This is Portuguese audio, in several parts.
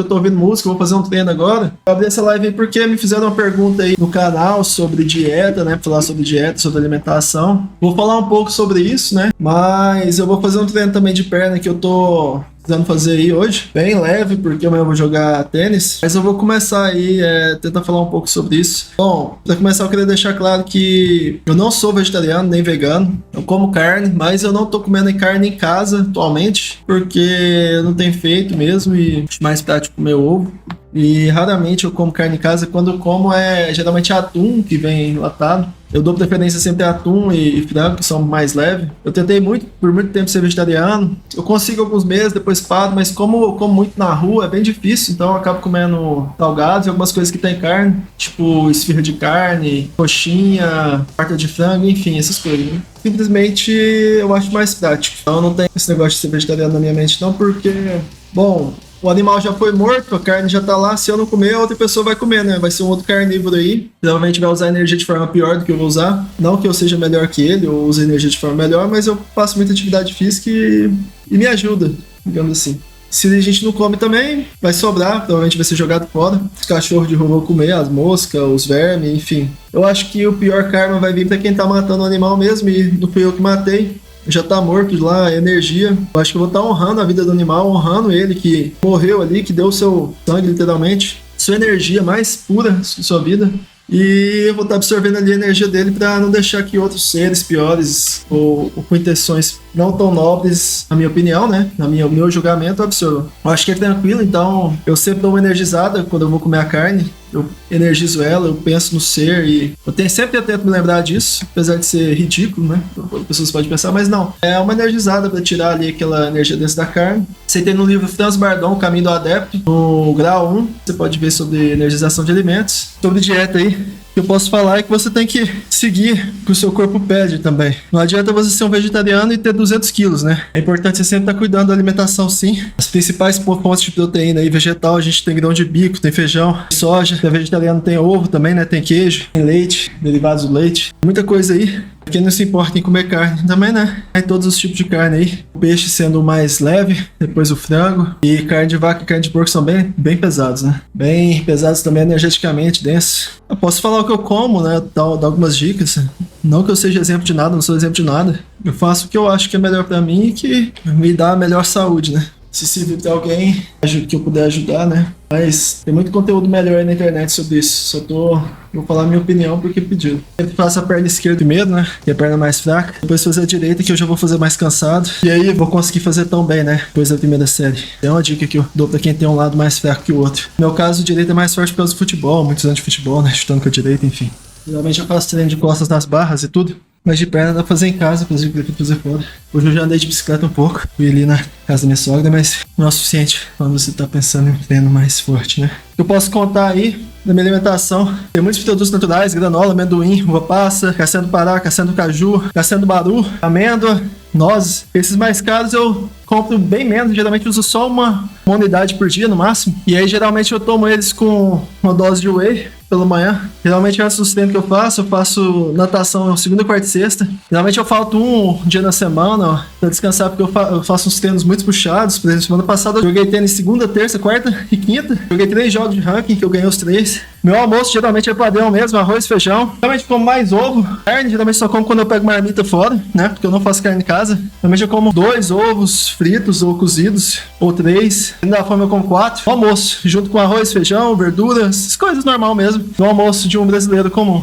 Eu tô ouvindo música, vou fazer um treino agora. Eu abri essa live aí porque me fizeram uma pergunta aí no canal sobre dieta, né? Falar sobre dieta, sobre alimentação. Vou falar um pouco sobre isso, né? Mas eu vou fazer um treino também de perna que eu tô precisando fazer aí hoje, bem leve, porque amanhã eu vou jogar tênis, mas eu vou começar aí, tentar falar um pouco sobre isso. Bom, pra começar eu queria deixar claro que eu não sou vegetariano nem vegano, eu como carne, mas eu não tô comendo carne em casa atualmente, porque eu não tenho feito mesmo e acho mais prático comer ovo. E raramente eu como carne em casa, quando eu como geralmente atum que vem enlatado. Eu dou preferência sempre a atum e frango, que são mais leves. Eu tentei por muito tempo ser vegetariano. Eu consigo alguns meses, depois paro, mas como eu como muito na rua, é bem difícil. Então eu acabo comendo salgados e algumas coisas que tem carne, tipo esfirra de carne, coxinha, quarta de frango, enfim, essas coisas, né? Simplesmente eu acho mais prático. Então eu não tenho esse negócio de ser vegetariano na minha mente não, porque, bom, o animal já foi morto, a carne já tá lá. Se eu não comer, outra pessoa vai comer, né? Vai ser um outro carnívoro aí. Provavelmente vai usar energia de forma pior do que eu vou usar. Não que eu seja melhor que ele, ou use energia de forma melhor, mas eu faço muita atividade física e me ajuda, digamos assim. Se a gente não come também, vai sobrar, provavelmente vai ser jogado fora. Os cachorros de rua vão comer, as moscas, os vermes, enfim. Eu acho que o pior karma vai vir pra quem tá matando o animal mesmo, e não fui eu que matei. Já tá morto lá, energia. Eu acho que eu vou estar honrando a vida do animal, honrando ele que morreu ali, que deu o seu sangue literalmente, sua energia mais pura de sua vida. E eu vou estar absorvendo ali a energia dele para não deixar que outros seres piores ou com intenções não tão nobres, na minha opinião, né? No meu julgamento, absorvam. Eu acho que é tranquilo, então eu sempre dou uma energizada quando eu vou comer a carne. Eu energizo ela, eu penso no ser e eu sempre tento me lembrar disso, apesar de ser ridículo, né? As pessoas podem pensar, mas não. É uma energizada para tirar ali aquela energia dentro da carne. Você tem no livro Franz Bardon, Caminho do Adepto, no grau 1, você pode ver sobre energização de alimentos. Sobre dieta aí, o que eu posso falar é que você tem que seguir o que o seu corpo pede também. Não adianta você ser um vegetariano e ter 200 quilos, né? É importante você sempre estar cuidando da alimentação, sim. As principais fontes de proteína aí, vegetal, a gente tem grão de bico, tem feijão, soja. Se é vegetariano tem ovo também, né? Tem queijo, tem leite, derivados do leite. Muita coisa aí. Quem não se importa em comer carne também, né? Tem todos os tipos de carne aí. O peixe sendo o mais leve, depois o frango. E carne de vaca e carne de porco são bem pesados, né? Bem pesados também energeticamente, densos. Eu posso falar o que eu como, né? Dar algumas dicas. Não que eu seja exemplo de nada, não sou exemplo de nada. Eu faço o que eu acho que é melhor pra mim e que me dá a melhor saúde, né? Se servir pra alguém que eu puder ajudar, né? Mas tem muito conteúdo melhor aí na internet sobre isso. Vou falar a minha opinião porque pediram. Sempre faço a perna esquerda primeiro, né? Que é a perna mais fraca. Depois fazer a direita, que eu já vou fazer mais cansado. E aí eu vou conseguir fazer tão bem, né? Depois da primeira série. É uma dica que eu dou pra quem tem um lado mais fraco que o outro. No meu caso, o direito é mais forte por causa do futebol. Muitos anos de futebol, né? Chutando com a direita, enfim. Geralmente eu faço treino de costas nas barras e tudo. Mas de perna dá pra fazer em casa, inclusive eu prefiro fazer fora. Hoje eu já andei de bicicleta um pouco, fui ali na casa da minha sogra, mas não é o suficiente quando você tá pensando em um treino mais forte, né? Eu posso contar aí da minha alimentação. Tem muitos produtos naturais, granola, amendoim, uva passa, castanha do Pará, castanha do caju, castanha do baru, amêndoa, nozes. Esses mais caros eu compro bem menos, geralmente uso só uma unidade por dia no máximo. E aí geralmente eu tomo eles com uma dose de whey pela manhã. Geralmente antes dos treinos que eu faço natação segunda, quarta e sexta. Geralmente eu falto um dia na semana, ó, pra descansar, porque eu faço uns treinos muito puxados. Por exemplo, semana passada eu joguei tênis segunda, terça, quarta e quinta. Joguei 3 jogos de ranking, que eu ganhei os 3. Meu almoço geralmente é padrão mesmo, arroz, feijão. Geralmente como mais ovo. Carne, geralmente só como quando eu pego marmita fora, né? Porque eu não faço carne em casa. Geralmente eu como 2 ovos fritos ou cozidos, ou 3. Da fome eu como 4. O almoço, junto com arroz, feijão, verduras, essas coisas normal mesmo. No almoço de um brasileiro comum.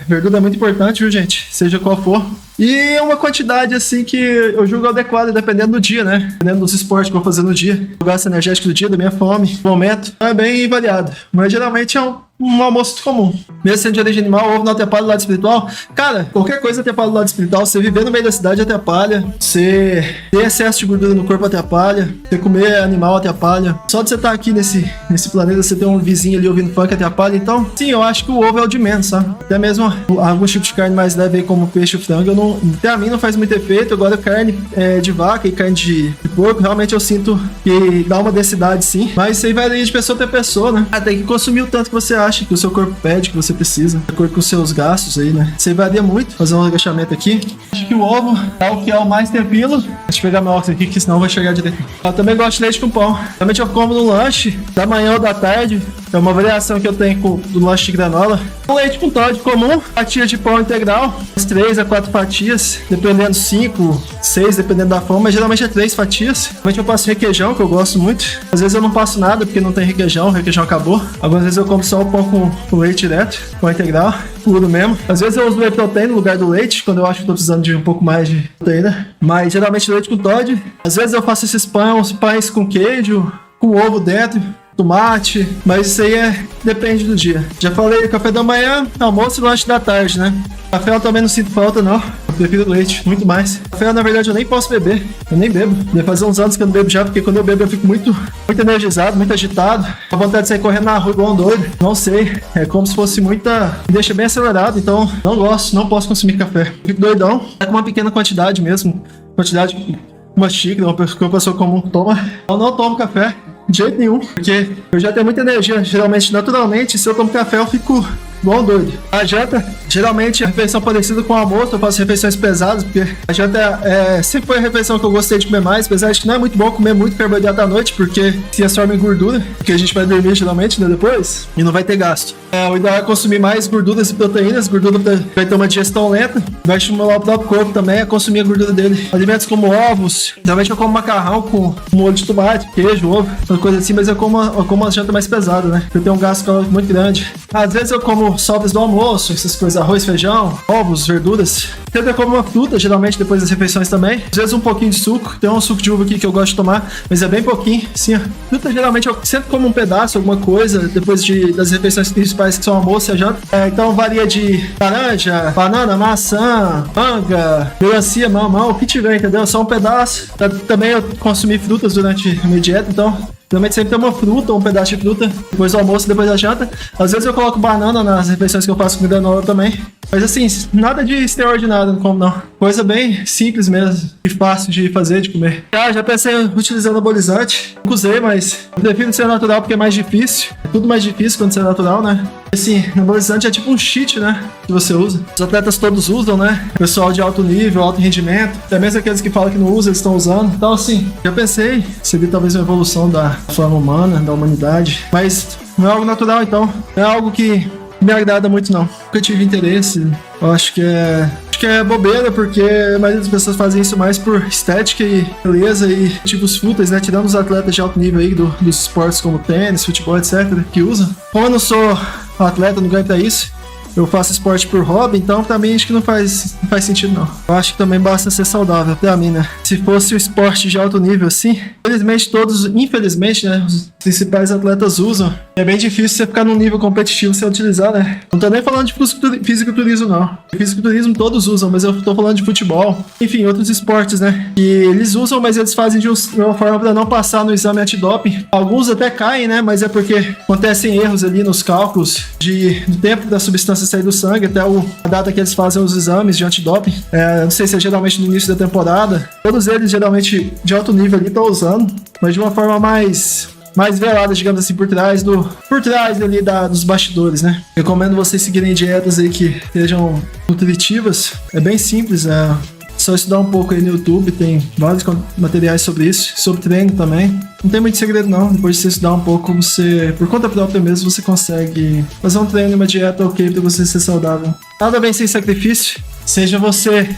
Verdura é muito importante, viu, gente? Seja qual for. E é uma quantidade, assim, que eu julgo adequada, dependendo do dia, né? Dependendo dos esportes que eu vou fazer no dia. Do gasto energético do dia, da minha fome, do momento. É bem variado. Mas geralmente é um almoço comum. Mesmo sendo de origem animal, ovo não atrapalha o lado espiritual. Cara, qualquer coisa atrapalha o lado espiritual. Você viver no meio da cidade atrapalha. Você ter excesso de gordura no corpo atrapalha. Você comer animal atrapalha. Só de você estar aqui nesse planeta, você ter um vizinho ali ouvindo funk atrapalha. Então, sim, eu acho que o ovo é o de menos, sabe? Até mesmo alguns tipos de carne mais leve aí, como peixe ou frango, pra mim não faz muito efeito. Agora carne de vaca e carne de porco, realmente eu sinto que dá uma densidade, sim. Mas isso aí varia de pessoa pra pessoa, né? Tem que consumir o tanto que você acha acha que o seu corpo pede, que você precisa, de acordo com os seus gastos aí, né? Você varia muito, fazer um agachamento aqui. Acho que o ovo é o que é o mais tranquilo. Deixa eu pegar meu óculos aqui, que senão vai chegar direito. Eu também gosto de leite com pão. Realmente eu como no lanche, da manhã ou da tarde. É uma variação que eu tenho do lanche de granola. Um leite com Toddy comum, fatia de pão integral, 3 a 4 fatias, dependendo 5, 6, dependendo da forma, mas geralmente é 3 fatias. Geralmente eu passo requeijão, que eu gosto muito. Às vezes eu não passo nada porque não tem requeijão, o requeijão acabou. Algumas vezes eu como só o pão com leite direto, pão integral, puro mesmo. Às vezes eu uso whey protein no lugar do leite, quando eu acho que tô precisando de um pouco mais de proteína. Mas geralmente leite com Toddy. Às vezes eu faço esses pães com queijo, com ovo dentro, tomate, mas isso aí depende do dia. Já falei, café da manhã, almoço e lanche da tarde, né? Café eu também não sinto falta, não. Eu prefiro leite, muito mais. Café, na verdade, eu nem posso beber. Eu nem bebo. Deve fazer uns anos que eu não bebo já, porque quando eu bebo eu fico muito energizado, muito agitado. A vontade de sair correndo na rua igual um doido. Não sei. É como se fosse muita... Me deixa bem acelerado, então não gosto, não posso consumir café. Fico doidão. É com uma pequena quantidade mesmo. Quantidade, uma xícara, uma pessoa comum toma. Eu não tomo café. De jeito nenhum, porque eu já tenho muita energia, geralmente, naturalmente, se eu tomo café eu fico igual um doido. A janta, geralmente, é refeição parecida com o almoço, eu faço refeições pesadas, porque a janta sempre foi a refeição que eu gostei de comer mais, apesar de que não é muito bom comer muito carboidrato à noite, porque se absorve em gordura, porque a gente vai dormir geralmente, né, depois, e não vai ter gasto. O ideal é consumir mais gorduras e proteínas, gordura vai ter uma digestão lenta, vai estimular o próprio corpo também a consumir a gordura dele. Alimentos como ovos, geralmente eu como macarrão com molho de tomate, queijo, ovo, coisa assim, mas eu como uma janta mais pesada, né? Eu tenho um gasto calórico muito grande. Às vezes eu como sobras do almoço, essas coisas, arroz, feijão, ovos, verduras. Sempre eu como uma fruta, geralmente depois das refeições também. Às vezes um pouquinho de suco. Tem um suco de uva aqui que eu gosto de tomar, mas é bem pouquinho. Sim, fruta geralmente eu sempre como um pedaço, alguma coisa, depois das refeições principais que são almoço e a janta. Então varia de laranja, banana, maçã, manga, melancia, mamão, o que tiver, entendeu? Só um pedaço. Também eu consumi frutas durante a minha dieta, então... Geralmente sempre tem uma fruta ou um pedaço de fruta depois do almoço, depois da janta. Às vezes eu coloco banana nas refeições que eu faço com granola também. Mas assim, nada de extraordinário, não como não. Coisa bem simples mesmo, e fácil de fazer, de comer. Já pensei em utilizar anabolizante. Nunca usei, mas eu prefiro ser natural porque é mais difícil. É tudo mais difícil quando você é natural, né? Assim, anabolizante é tipo um cheat, né? Que você usa. Os atletas todos usam, né? Pessoal de alto nível, alto rendimento. Até mesmo aqueles que falam que não usam, eles estão usando. Então, assim, já pensei, seria talvez uma evolução da forma humana, da humanidade. Mas não é algo natural, então. Não é algo que me agrada muito, não. Nunca tive interesse. Eu acho que é bobeira, porque a maioria das pessoas fazem isso mais por estética e beleza e tipos fúteis, né? Tirando os atletas de alto nível aí dos esportes como tênis, futebol, etc., que usam. Como eu não sou atleta, não ganho pra isso, eu faço esporte por hobby, então também acho que não faz sentido, não. Eu acho que também basta ser saudável pra mim, né? Se fosse o esporte de alto nível assim, infelizmente, né? Os principais atletas usam. É bem difícil você ficar num nível competitivo sem utilizar, né? Não tô nem falando de fisiculturismo, não. Fisiculturismo todos usam, mas eu tô falando de futebol. Enfim, outros esportes, né? Que eles usam, mas eles fazem de uma forma pra não passar no exame antidoping. Alguns até caem, né? Mas é porque acontecem erros ali nos cálculos do tempo da substância sair do sangue até a data que eles fazem os exames de antidoping. Não sei se é geralmente no início da temporada. Todos eles geralmente de alto nível ali estão usando, mas de uma forma mais velada, digamos assim, por trás ali dos bastidores, né? Recomendo vocês seguirem dietas aí que sejam nutritivas. É bem simples, né? Só estudar um pouco aí no YouTube, tem vários materiais sobre isso, sobre treino também. Não tem muito segredo não, depois de você estudar um pouco, você, por conta própria mesmo, você consegue fazer um treino e uma dieta ok pra você ser saudável. Nada bem sem sacrifício, seja você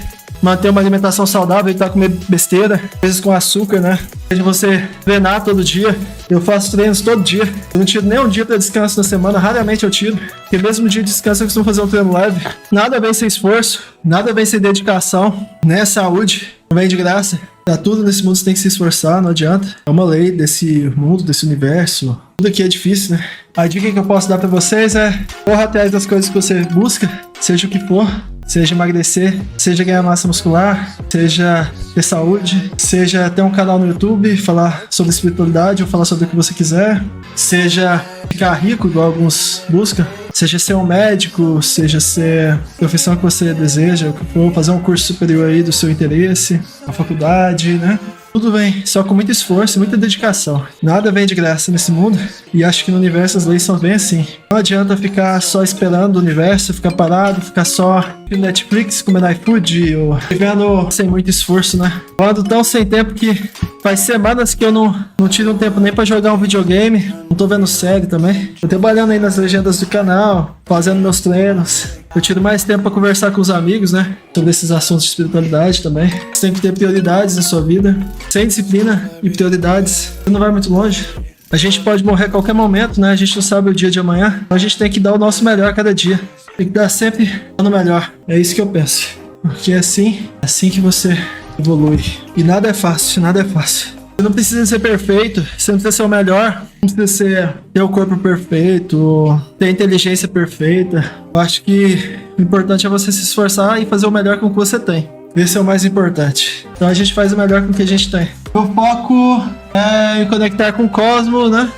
manter uma alimentação saudável e tá comendo besteira, às vezes com açúcar, né? Seja você treinar todo dia. Eu faço treinos todo dia. Eu não tiro nem um dia para descanso na semana, raramente eu tiro. Porque mesmo dia de descanso eu costumo fazer um treino leve. Nada vem sem esforço, nada vem sem dedicação, né? Saúde não vem de graça. Pra tudo nesse mundo você tem que se esforçar, não adianta. É uma lei desse mundo, desse universo. Tudo aqui é difícil, né? A dica que eu posso dar pra vocês é: corra atrás das coisas que você busca, seja o que for. Seja emagrecer, seja ganhar massa muscular, seja ter saúde, seja ter um canal no YouTube, falar sobre espiritualidade ou falar sobre o que você quiser, seja ficar rico, igual alguns buscam, seja ser um médico, seja ser a profissão que você deseja, ou fazer um curso superior aí do seu interesse, a faculdade, né? Tudo vem só com muito esforço e muita dedicação. Nada vem de graça nesse mundo. E acho que no universo as leis são bem assim. Não adianta ficar só esperando o universo, ficar parado, ficar só no Netflix, comendo iFood ou vivendo sem muito esforço, né? Eu ando tão sem tempo que faz semanas que eu não tiro um tempo nem pra jogar um videogame. Não tô vendo série também. Tô trabalhando aí nas legendas do canal, fazendo meus treinos. Eu tiro mais tempo pra conversar com os amigos, né? Sobre esses assuntos de espiritualidade também. Você tem que ter prioridades na sua vida. Sem disciplina e prioridades, você não vai muito longe. A gente pode morrer a qualquer momento, né? A gente não sabe o dia de amanhã. Então a gente tem que dar o nosso melhor a cada dia. Tem que dar sempre o melhor. É isso que eu penso. Porque é assim que você evolui. E nada é fácil, nada é fácil. Você não precisa ser perfeito, você não precisa ser o melhor, não precisa ter o corpo perfeito, ter a inteligência perfeita. Eu acho que o importante é você se esforçar e fazer o melhor com o que você tem. Esse é o mais importante. Então a gente faz o melhor com o que a gente tem. O foco é em conectar com o cosmos, né?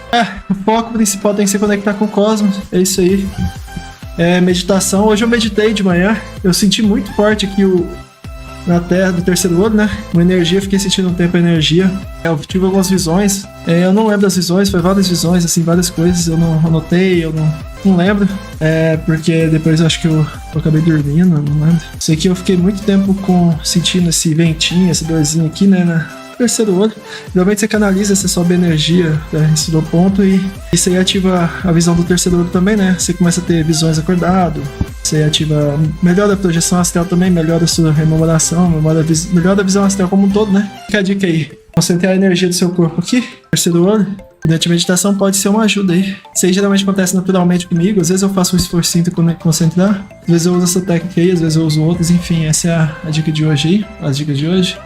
O foco principal tem que se conectar com o cosmos. É isso aí. Meditação. Hoje eu meditei de manhã. Eu senti muito forte aqui na Terra do terceiro olho, né? Uma energia, fiquei sentindo um tempo a energia. Eu tive algumas visões. Eu não lembro das visões, foi várias visões, assim, várias coisas. Eu não anotei, eu não lembro. Porque depois eu acho que eu acabei dormindo, não lembro. Sei que eu fiquei muito tempo sentindo esse ventinho, essa dorzinha aqui, né? No terceiro olho. Geralmente você canaliza, você sobe a energia, isso do ponto, e isso aí ativa a visão do terceiro olho também, né? Você começa a ter visões acordado. Você ativa, melhora a projeção astral também, melhora a sua rememoração, melhora a visão astral como um todo, né? Fica a dica aí. Concentrar a energia do seu corpo aqui, terceiro olho. Durante a meditação pode ser uma ajuda aí. Isso aí geralmente acontece naturalmente comigo. Às vezes eu faço um esforcinho para concentrar. Às vezes eu uso essa técnica aí, às vezes eu uso outras. Enfim, essa é a dica de hoje aí. As dicas de hoje.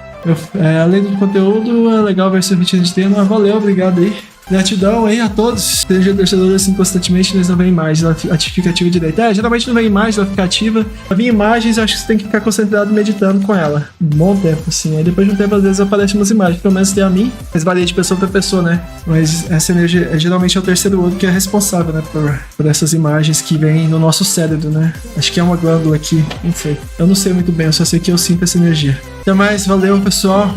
Além do conteúdo, é legal ver seu rotina de treino. Valeu, obrigado aí. Gratidão aí a todos. Seja torcedor assim constantemente, eles não vêm imagens, ela fica ativa direito. Geralmente não vem imagens, ela fica ativa. Pra vir imagens, eu acho que você tem que ficar concentrado meditando com ela. Um bom tempo, assim. Aí depois de um tempo, às vezes aparecem umas imagens. Pelo menos tem a mim, mas varia de pessoa pra pessoa, né? Mas essa energia geralmente é o terceiro olho que é responsável, né? Por essas imagens que vêm no nosso cérebro, né? Acho que é uma glândula aqui, não sei. Eu não sei muito bem, eu só sei que eu sinto essa energia. Até mais, valeu, pessoal.